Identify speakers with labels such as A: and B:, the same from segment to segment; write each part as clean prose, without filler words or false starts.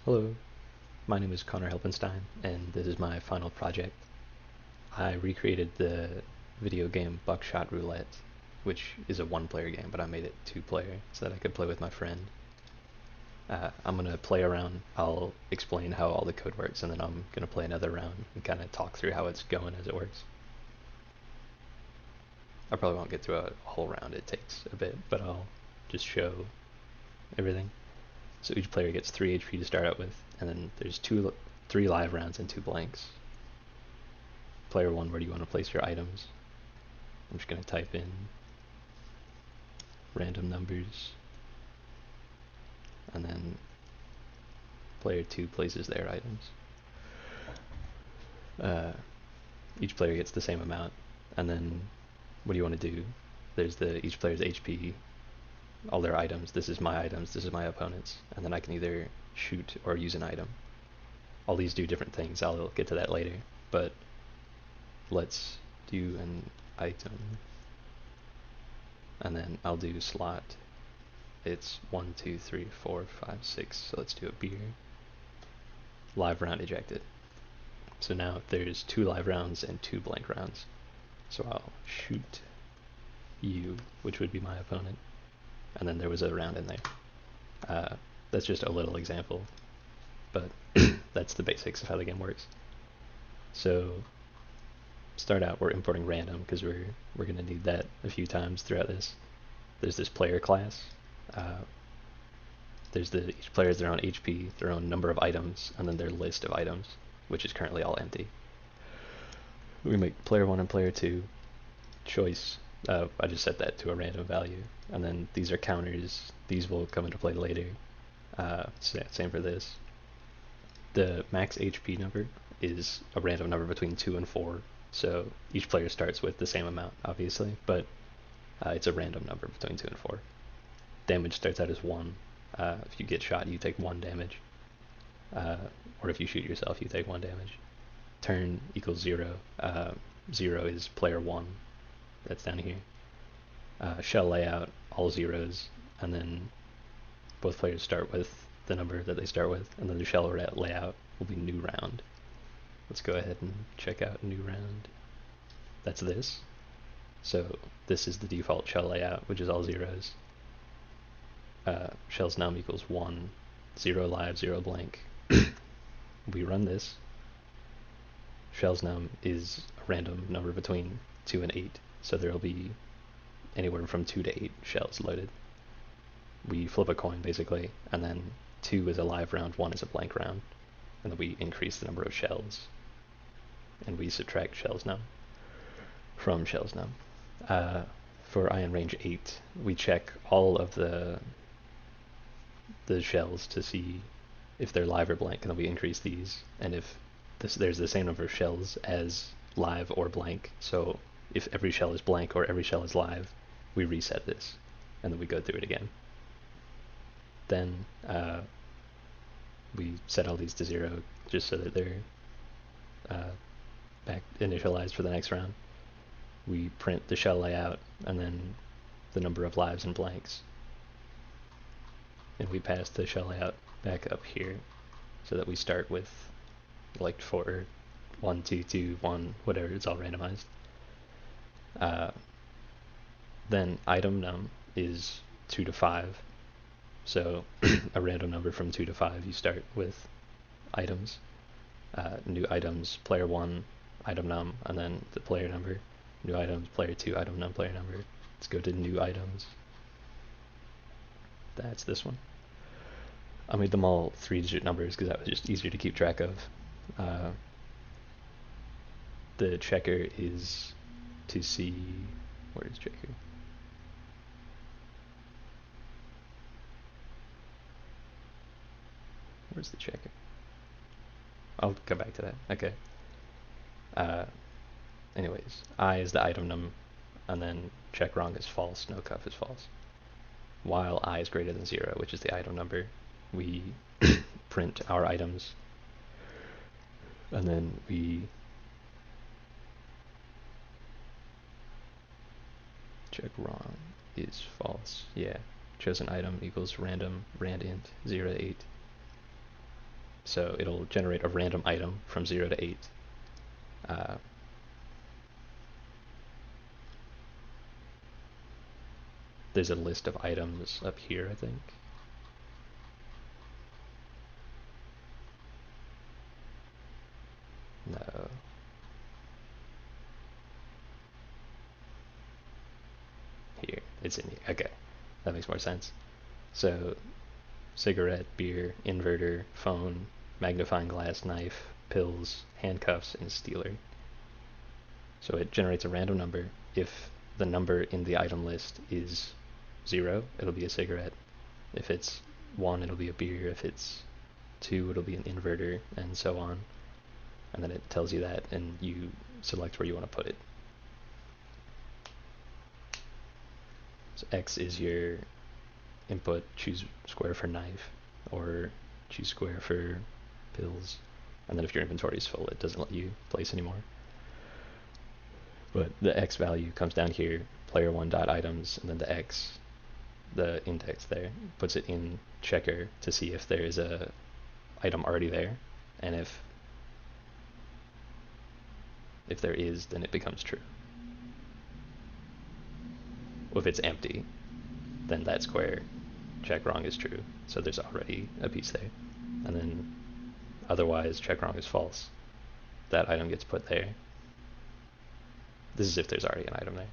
A: Hello, my name is Connor Helpenstein, and this is my final project. I recreated the video game Buckshot Roulette, which is a one-player game, but I made it two-player so that I could play with my friend. I'm going to play around, I'll explain how all the code works, and then I'm going to play another round and kind of talk through how it's going as it works. I probably won't get through a whole round, it takes a bit, but I'll just show everything. So each player gets 3 HP to start out with, and then there's 3 live rounds and 2 blanks. Player 1, where do you want to place your items? I'm just going to type in random numbers, and then player 2 places their items. Uh, each player gets the same amount, and then what do you want to do? There's each player's HP, all their items. This is my items, this is my opponent's, and then I can either shoot or use an item. All these do different things. I'll get to that later, but let's do an item, and then I'll do slot. It's 1, 2, 3, 4, 5, 6. So let's do a beer. Live round ejected. So now there's 2 live rounds and 2 blank rounds. So I'll shoot you, which would be my opponent, and then there was a round in there. That's just a little example, but that's the basics of how the game works. So start out, we're importing random because we're going to need that a few times throughout this. There's this player class. Each player has their own HP, their own number of items, and then their list of items, which is currently all empty. We make player 1 and player 2 choice. I just set that to a random value, and then these are counters. These will come into play later. Same for this. The max HP number is a random number between 2 and 4, so each player starts with the same amount, obviously, but it's a random number between 2 and 4. Damage starts out as 1. If you get shot, you take 1 damage. Or if you shoot yourself, you take 1 damage. Turn equals 0. 0 is player 1. That's down here. Shell layout, all zeros, and then both players start with the number that they start with, and then the shell layout will be new round. Let's go ahead and check out new round. That's this. So this is the default shell layout, which is all zeros. Shell's num equals 1, 0 live, 0 blank. We run this. Shell's num is a random number between 2 and 8, so there will be anywhere from 2 to 8 shells loaded. We flip a coin basically, and then 2 is a live round, 1 is a blank round, and then we increase the number of shells, and we subtract shells num from shells num. For ion range 8, we check all of the shells to see if they're live or blank, and then we increase these, and if there's the same number of shells as live or blank, so if every shell is blank or every shell is live, we reset this, and then we go through it again. Then we set all these to 0 just so that they're back initialized for the next round. We print the shell layout and then the number of lives and blanks, and we pass the shell layout back up here so that we start with like 4, 1, 2, 2, 1, whatever, it's all randomized. Then item num is 2 to 5. So a random number from 2 to 5, you start with items. New items, player 1, item num, and then the player number. New items, player 2, item num, player number. Let's go to new items. That's this one. I made them all 3-digit numbers because that was just easier to keep track of. The checker is to see, where is checker? Where's the checker? I'll come back to that. Okay. Anyways, I is the item num, and then check wrong is false, no cuff is false. While I is greater than 0, which is the item number, we print our items, and then we check wrong is false. Yeah, chosen item equals random rand int 0 to 8. So it'll generate a random item from 0 to 8. Uh, there's a list of items up here, I think. No. Here. It's in here. Okay. That makes more sense. So cigarette, beer, inverter, phone, magnifying glass, knife, pills, handcuffs, and stealer. So it generates a random number. If the number in the item list is 0, it'll be a cigarette. If it's 1, it'll be a beer. If it's 2, it'll be an inverter, and so on. And then it tells you that, and you select where you want to put it. So X is your input, choose square for knife, or choose square for pills. And then if your inventory is full, it doesn't let you place anymore. But the X value comes down here, player1.items, and then the X, the index there, puts it in checker to see if there is a item already there, and if there is, then it becomes true. If it's empty, then that square check wrong is true, so there's already a piece there. And then otherwise check wrong is false. That item gets put there. This is if there's already an item there.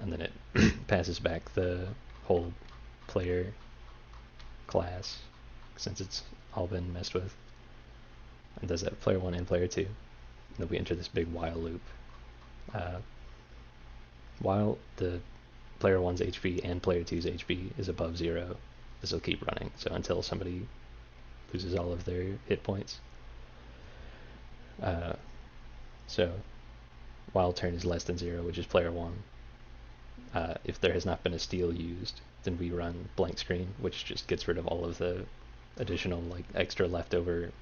A: And then it passes back the whole player class, since it's all been messed with, and does that player 1 and player 2. And then we enter this big while loop. While the player 1's HP and player 2's HP is above 0, this will keep running, so until somebody loses all of their hit points. So while turn is less than 0, which is player 1, if there has not been a steal used, then we run blank screen, which just gets rid of all of the additional, like, extra leftover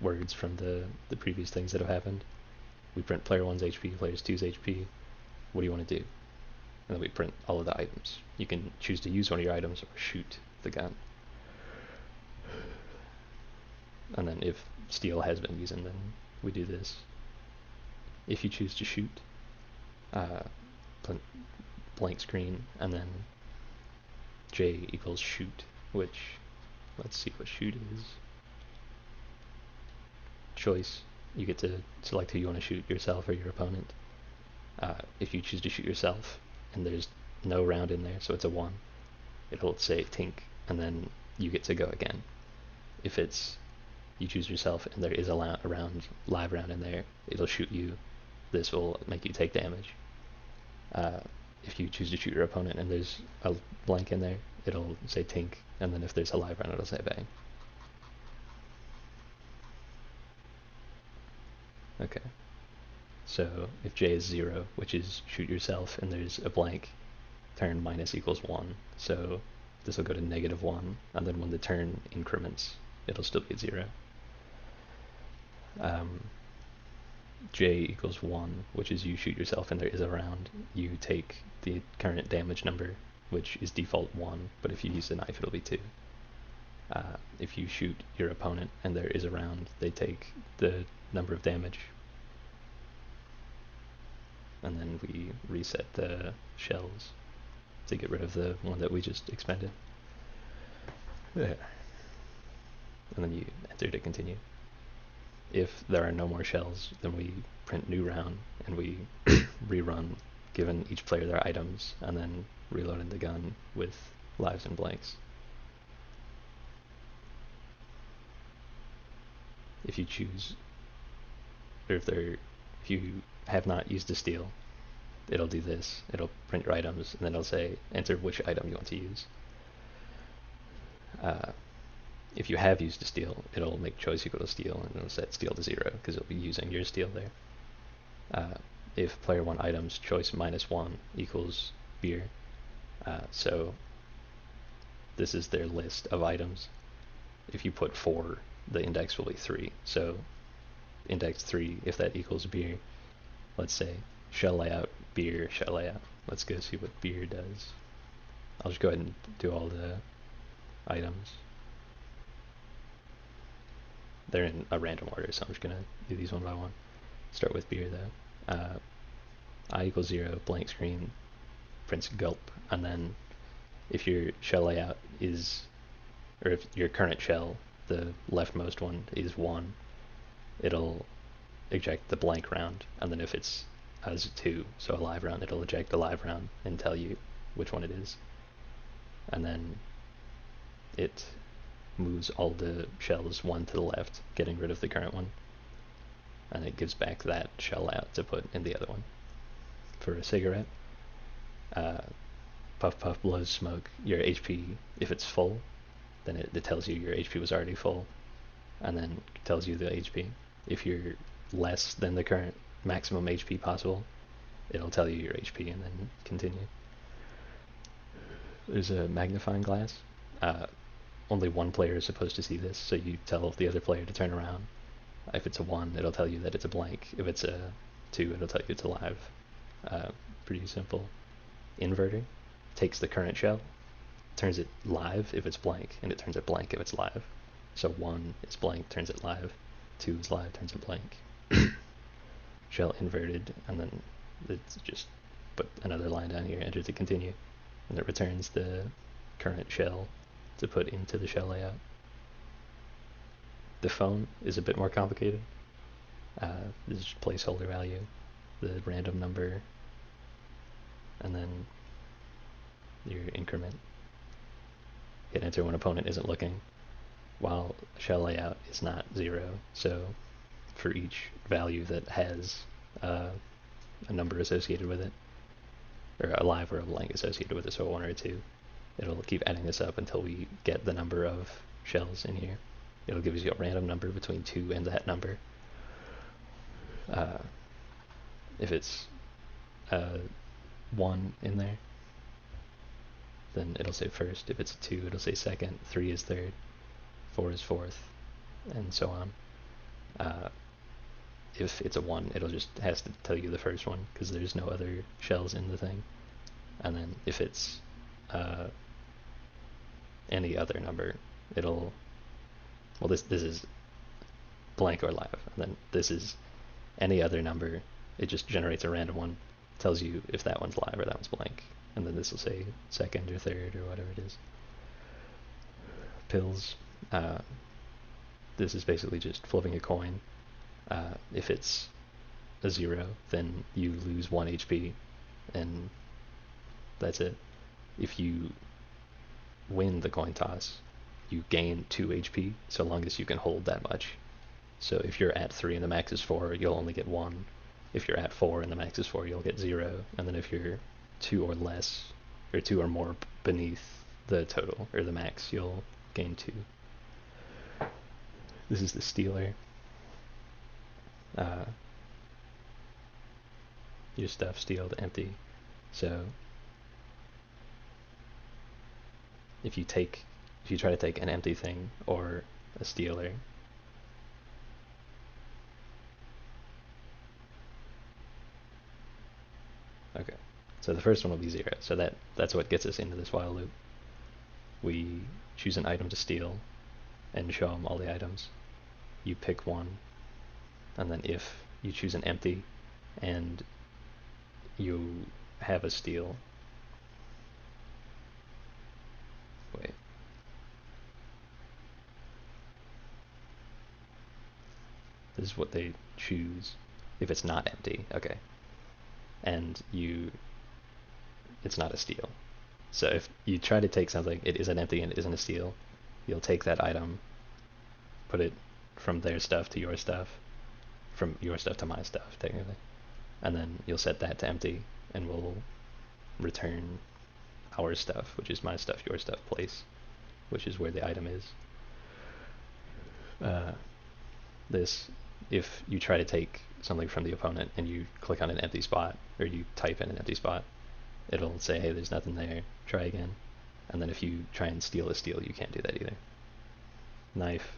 A: words from the previous things that have happened. We print player 1's HP, player 2's HP. What do you want to do? And then we print all of the items. You can choose to use one of your items or shoot the gun. And then if steal has been used, then we do this. If you choose to shoot, blank screen, and then J equals shoot, which, let's see what shoot is. Choice. You get to select who you want to shoot, yourself or your opponent. If you choose to shoot yourself and there's no round in there, so it's a 1, it'll say tink, and then you get to go again. If it's you choose yourself and there is a live round in there, it'll shoot you. This will make you take damage. If you choose to shoot your opponent and there's a blank in there, it'll say tink, and then if there's a live round, it'll say bang. Okay. So if J is 0, which is shoot yourself, and there's a blank, turn minus equals 1. So this will go to -1, and then when the turn increments, it'll still be at 0. J equals 1, which is you shoot yourself and there is a round. You take the current damage number, which is default 1, but if you use a knife, it'll be 2. If you shoot your opponent and there is a round, they take the number of damage. And then we reset the shells to get rid of the one that we just expended. Yeah. And then you enter to continue. If there are no more shells, then we print new round, and we rerun, given each player their items, and then reloading the gun with lives and blanks. If you choose, or if you have not used a steal, it'll do this. It'll print your items, and then it'll say enter which item you want to use. If you have used a steal, it'll make choice equal to steal, and it'll set steal to 0, because it'll be using your steal there. If player 1 items choice -1 equals beer, so this is their list of items. If you put 4, the index will be 3. So index 3, if that equals beer, let's say shell layout, beer, shell layout. Let's go see what beer does. I'll just go ahead and do all the items. They're in a random order, so I'm just gonna do these one by one. Start with beer though. I equals 0, blank screen, prints gulp, and then if your shell layout is, or if your current shell, the leftmost one, is 1, it'll eject the blank round, and then if it's as 2, so a live round, it'll eject the live round and tell you which one it is. And then it moves all the shells one to the left, getting rid of the current one, and it gives back that shell out to put in the other one. For a cigarette, puff puff blows smoke, your HP, if it's full, then it tells you your HP was already full, and then tells you the HP. If you're less than the current maximum HP possible, it'll tell you your HP and then continue. There's a magnifying glass. Only one player is supposed to see this, so you tell the other player to turn around. If it's a 1, it'll tell you that it's a blank. If it's a 2, it'll tell you it's a live. Pretty simple. Inverter takes the current shell, turns it live if it's blank, and it turns it blank if it's live. So 1 is blank, turns it live. 2 is live, turns it blank. Shell inverted, and then it's just put another line down here, enter to continue, and it returns the current shell to put into the shell layout. The phone is a bit more complicated. This is placeholder value, the random number, and then your increment. Hit enter when opponent isn't looking, while shell layout is not 0. So for each value that has a number associated with it, or a live or a blank associated with it, so a 1 or a 2, it'll keep adding this up until we get the number of shells in here. It'll give you a random number between 2 and that number. If it's 1 in there, then it'll say first. If it's a 2, it'll say second. 3 is third. 4 is fourth, and so on. If it's a 1, it'll just has to tell you the first one because there's no other shells in the thing. And then if it's any other number, it'll, well, this is blank or live, and then this is any other number. It just generates a random one, tells you if that one's live or that one's blank, and then this will say second or third or whatever it is. Pills. This is basically just flipping a coin. If it's a 0, then you lose 1 HP, and that's it. If you win the coin toss, you gain 2 HP, so long as you can hold that much. So if you're at 3 and the max is 4, you'll only get 1. If you're at 4 and the max is 4, you'll get 0. And then if you're 2 or less, or 2 or more beneath the total, or the max, you'll gain 2. This is the stealer. Your stuff steal to empty. So if you try to take an empty thing or a stealer, okay, so the first one will be 0. So that's what gets us into this while loop. We choose an item to steal and show them all the items. You pick one, and then if you choose an empty and you have a steal, wait, this is what they choose if it's not empty, okay, and it's not a steal. So if you try to take something, it isn't empty and it isn't a steal, you'll take that item, put it from their stuff to your stuff, from your stuff to my stuff, technically, and then you'll set that to empty, and we'll return our stuff, which is my stuff, your stuff, place, which is where the item is. This, if you try to take something from the opponent and you click on an empty spot, or you type in an empty spot, it'll say, hey, there's nothing there, try again. And then if you try and steal a steal, you can't do that either. Knife,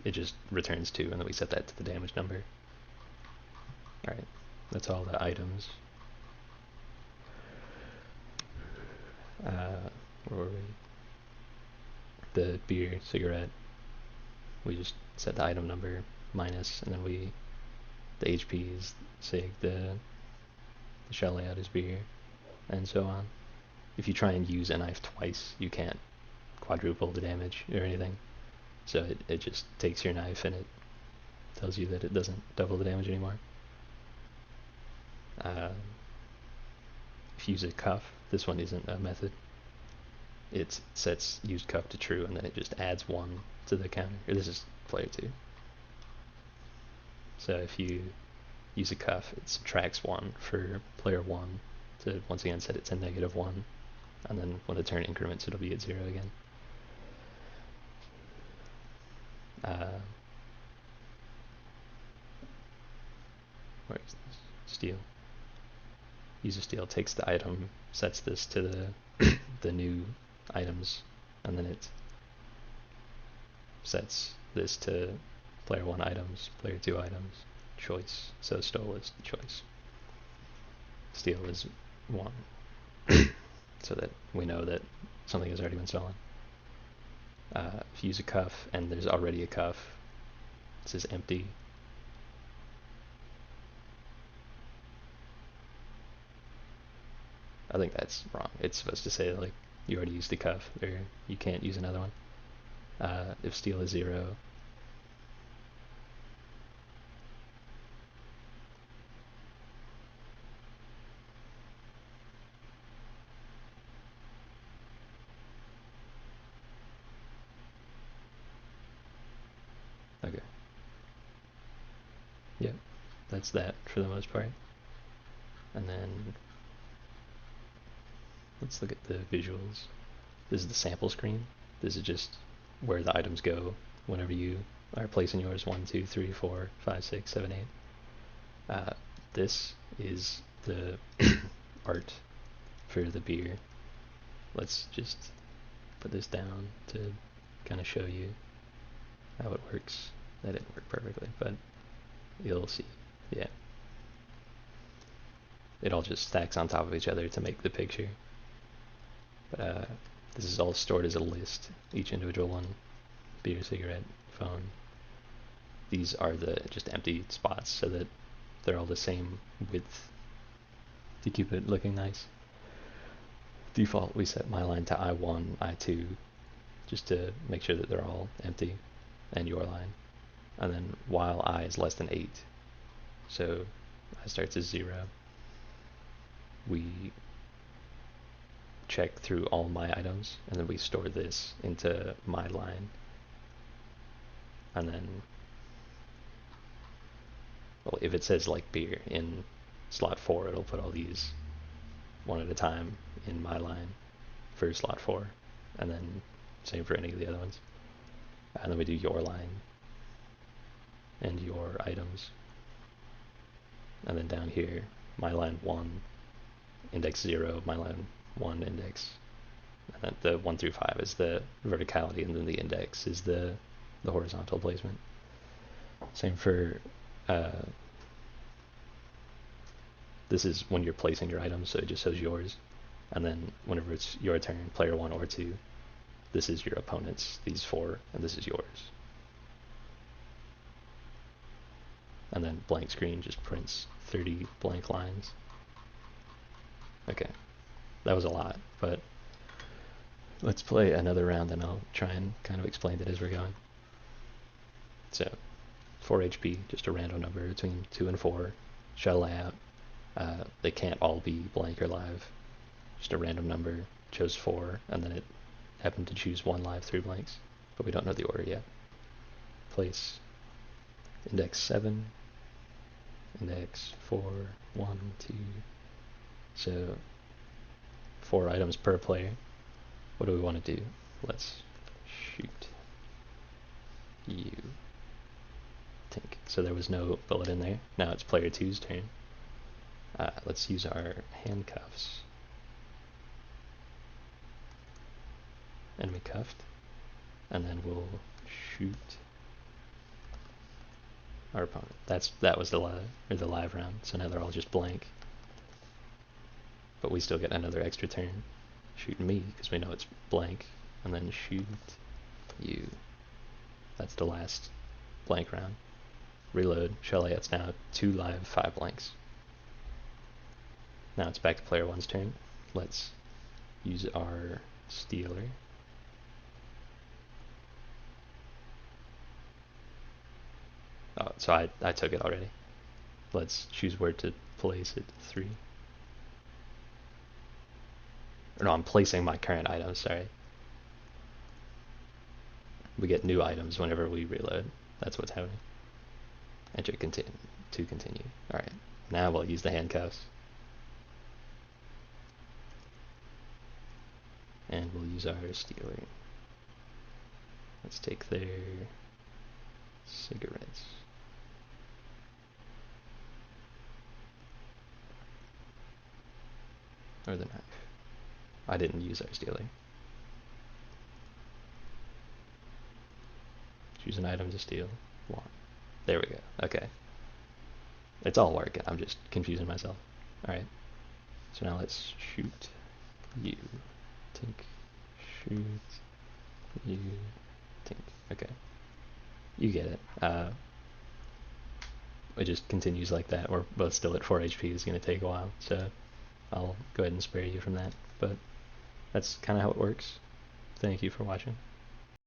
A: it just returns 2, and then we set that to the damage number. Alright, that's all the items. Where were we? The beer, cigarette, we just set the item number minus, and then the HP is sig, the shell layout is beer, and so on. If you try and use a knife twice, you can't quadruple the damage or anything. So it just takes your knife and it tells you that it doesn't double the damage anymore. If you use a cuff, this one isn't a method. It sets use cuff to true, and then it just adds 1 to the counter. Or this is player 2. So if you use a cuff, it subtracts 1 for player 1 to once again set it to -1, and then when the turn increments, it'll be at 0 again. Where is this? Steal. Use a steal, takes the item, sets this to the new items, and then it sets this to player 1 items, player 2 items, choice. So stole is choice. Steal is 1. So that we know that something has already been stolen. If you use a cuff and there's already a cuff, it says empty. I think that's wrong. It's supposed to say like you already used the cuff, or you can't use another one. If steal is 0, okay. Yep, that's that for the most part. And then let's look at the visuals. This is the sample screen. This is just where the items go whenever you are placing yours. 1, 2, 3, 4, 5, 6, 7, 8. This is the art for the beer. Let's just put this down to kind of show you how it works. That didn't work perfectly, but you'll see. Yeah. It all just stacks on top of each other to make the picture. But this is all stored as a list, each individual one. Beer, cigarette, phone. These are the just empty spots so that they're all the same width to keep it looking nice. Default, we set my line to I1, I2, just to make sure that they're all empty, and your line. And then while I is less than 8, so I starts as 0, we check through all my items, and then we store this into my line. And then, well, if it says like beer in slot 4, it'll put all these one at a time in my line for slot 4, and then same for any of the other ones. And then we do your line and your items, and then down here, my line 1, index 0, my line 1, index, and then the 1 through 5 is the verticality, and then the index is the horizontal placement. Same for this is when you're placing your items, so it just shows yours, and then whenever it's your turn, player 1 or 2, this is your opponent's, these 4, and this is yours. And then blank screen just prints 30 blank lines. Okay, that was a lot, but let's play another round and I'll try and kind of explain it as we're going. So 4 HP, just a random number between 2 and 4. Shell layout. They can't all be blank or live. Just a random number, chose 4, and then it happened to choose 1 live, 3 blanks, but we don't know the order yet. Place index 7, index 4, 1, 2. So 4 items per player. What do we want to do? Let's shoot you. Tink. So there was no bullet in there. Now it's player 2's turn. Let's use our handcuffs. Enemy cuffed. And then we'll shoot our opponent. That was the live round. So now they're all just blank. But we still get another extra turn. shoot me, because we know it's blank, and then shoot you. That's the last blank round. Reload, shell layouts now, 2 live, 5 blanks. Now it's back to player 1's turn. Let's use our stealer. Oh, so I took it already. Let's choose where to place it, 3. Or no, I'm placing my current items, sorry. We get new items whenever we reload. That's what's happening. Enter to continue. Alright, now we'll use the handcuffs. And we'll use our stealer. Let's take their cigarettes. Or the knife. I didn't use our stealer. Choose an item to steal. 1. There we go. Okay. It's all working. I'm just confusing myself. Alright. So now let's shoot you. Tink. Shoot you. Tink. Okay. You get it. It just continues like that. We're both still at 4 HP. It's going to take a while. So I'll go ahead and spare you from that. But that's kind of how it works. Thank you for watching.